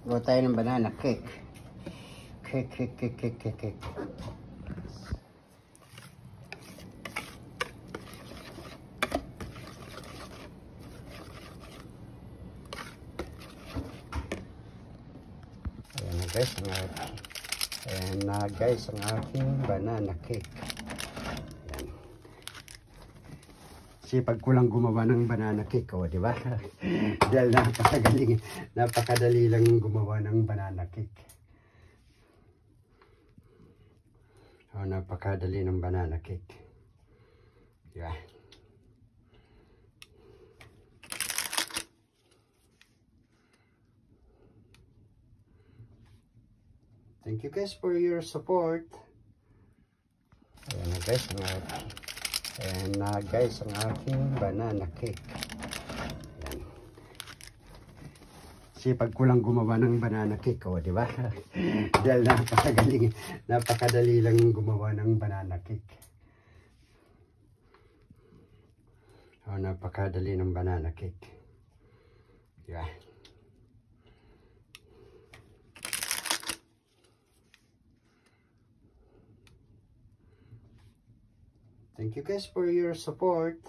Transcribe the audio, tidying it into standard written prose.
Gawa tayo ng banana cake. Cake. Ayan na guys ang aking banana cake. Ayan. Sipag ko lang gumawa ng banana cake, di ba? Dahil napakadali lang gumawa ng banana cake. Napakadali ng banana cake. Diba? Thank you guys for your support. Ayan na guys ang aking banana cake. Ayan. Sipag ko lang gumawa ng banana cake, di ba? Dahil napakadali lang gumawa ng banana cake. Napakadali ng banana cake. Diba? Thank you guys for your support.